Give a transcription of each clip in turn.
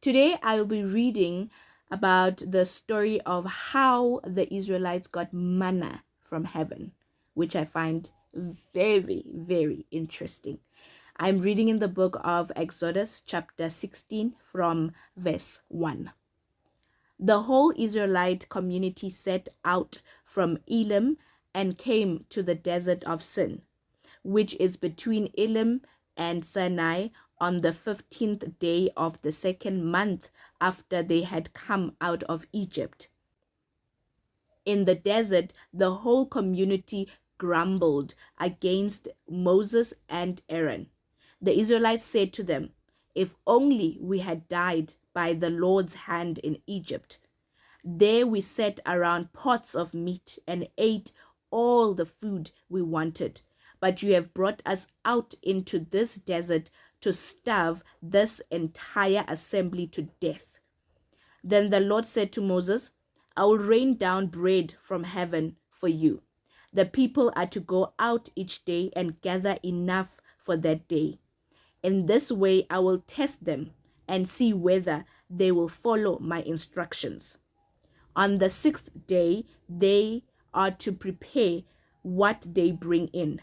Today I will be reading about the story of how the Israelites got manna from heaven, which I find very, very interesting. I'm reading in the book of Exodus, chapter 16, from verse 1. The whole Israelite community set out from Elim and came to the desert of Sin, which is between Elim and Sinai, on the 15th day of the second month after they had come out of Egypt. In the desert, the whole community grumbled against Moses and Aaron. The Israelites said to them, "If only we had died by the Lord's hand in Egypt. There we sat around pots of meat and ate all the food we wanted. But you have brought us out into this desert to starve this entire assembly to death." Then the Lord said to Moses, "I will rain down bread from heaven for you. The people are to go out each day and gather enough for that day. In this way I will test them and see whether they will follow my instructions. On the 6th day they are to prepare what they bring in,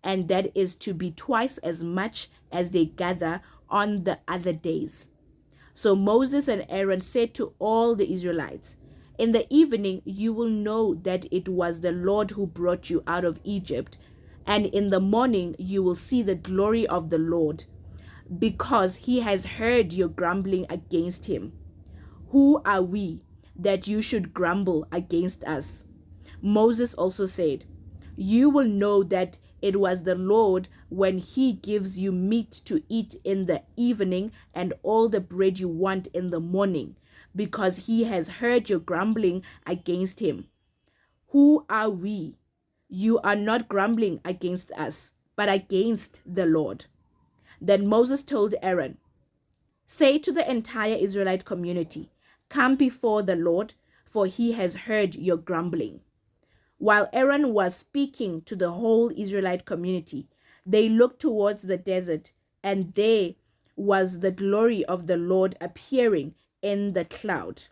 and that is to be twice as much as they gather on the other days." So Moses and Aaron said to all the Israelites, "In the evening you will know that it was the Lord who brought you out of Egypt, and in the morning you will see the glory of the Lord, because he has heard your grumbling against him. Who are we that you should grumble against us?" Moses also said, "You will know that it was the Lord when he gives you meat to eat in the evening and all the bread you want in the morning, because he has heard your grumbling against him. Who are we? You are not grumbling against us, but against the Lord." Then Moses told Aaron, "Say to the entire Israelite community, 'Come before the Lord, for he has heard your grumbling.'" While Aaron was speaking to the whole Israelite community, they looked towards the desert, and there was the glory of the Lord appearing in the cloud.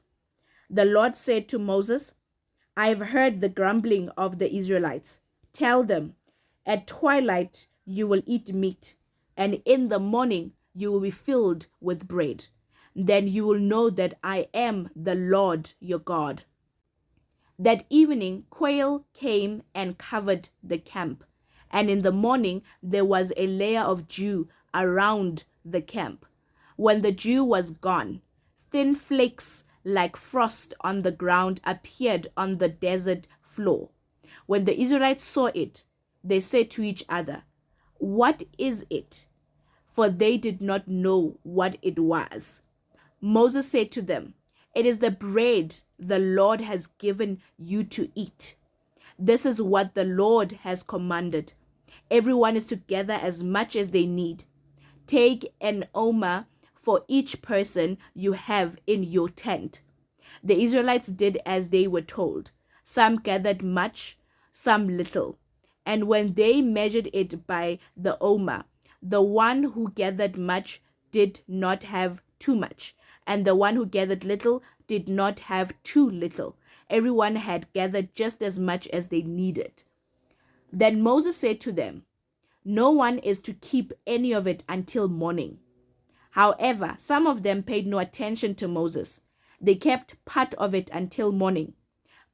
The Lord said to Moses, "I have heard the grumbling of the Israelites. Tell them, at twilight you will eat meat, and in the morning you will be filled with bread. Then you will know that I am the Lord your God." That evening quail came and covered the camp, and in the morning there was a layer of dew around the camp. When the dew was gone, thin flakes like frost on the ground appeared on the desert floor. When the Israelites saw it, they said to each other, "What is it?" For they did not know what it was. Moses said to them, "It is the bread the Lord has given you to eat. This is what the Lord has commanded. Everyone is to gather as much as they need. Take an omer for each person you have in your tent." The Israelites did as they were told. Some gathered much, some little. And when they measured it by the omer, the one who gathered much did not have too much, and the one who gathered little did not have too little. Everyone had gathered just as much as they needed. Then Moses said to them, "No one is to keep any of it until morning." However, some of them paid no attention to Moses. They kept part of it until morning,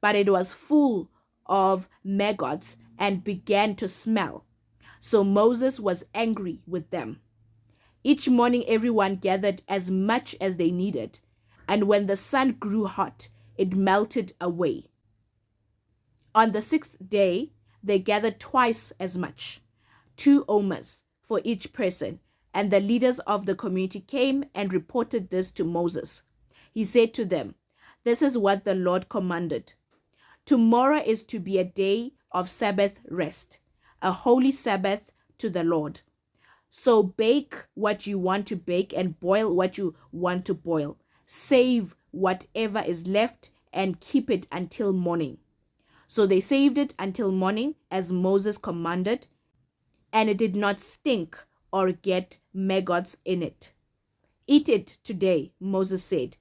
but it was full of maggots and began to smell. So Moses was angry with them. Each morning everyone gathered as much as they needed, and when the sun grew hot, it melted away. On the 6th day, they gathered twice as much, 2 omers for each person, and the leaders of the community came and reported this to Moses. He said to them, "This is what the Lord commanded. Tomorrow is to be a day of Sabbath rest, a holy Sabbath to the Lord. So bake what you want to bake and boil what you want to boil. Save whatever is left and keep it until morning." So they saved it until morning as Moses commanded, and it did not stink or get maggots in it. Eat it today, Moses said,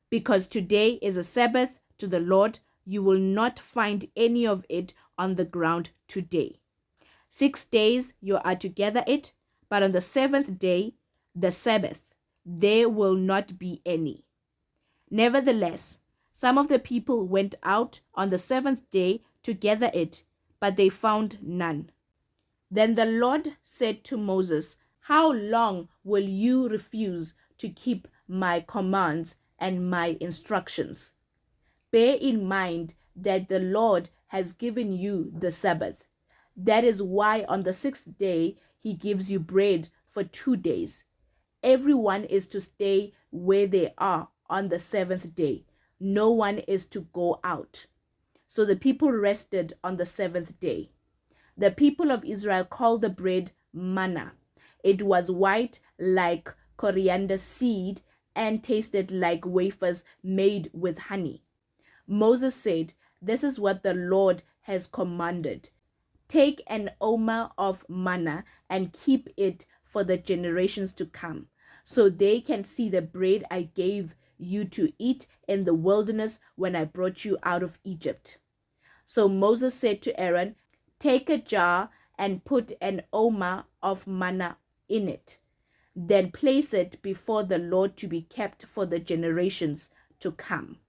because today is a Sabbath to the Lord. You will not find any of it on the ground today. 6 days you are to gather it, but on the seventh day, the Sabbath, there will not be any. Nevertheless, some of the people went out on the seventh day to gather it, but they found none. Then the Lord said to Moses, "How long will you refuse to keep my commands and my instructions? Bear in mind that the Lord has given you the Sabbath. That is why on the sixth day he gives you bread for 2 days. Everyone is to stay where they are on the seventh day. No one is to go out." So the people rested on the seventh day. The people of Israel called the bread manna. It was white like coriander seed and tasted like wafers made with honey. Moses said, "This is what the Lord has commanded. Take an omer of manna and keep it for the generations to come, so they can see the bread I gave you to eat in the wilderness when I brought you out of Egypt." So Moses said to Aaron, "Take a jar and put an omer of manna in it. Then place it before the Lord to be kept for the generations to come."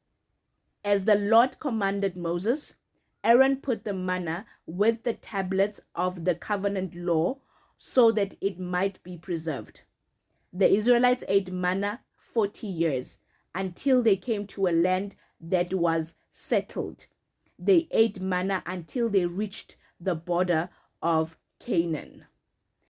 As the Lord commanded Moses, Aaron put the manna with the tablets of the covenant law so that it might be preserved. The Israelites ate manna 40 years until they came to a land that was settled. They ate manna until they reached the border of Canaan.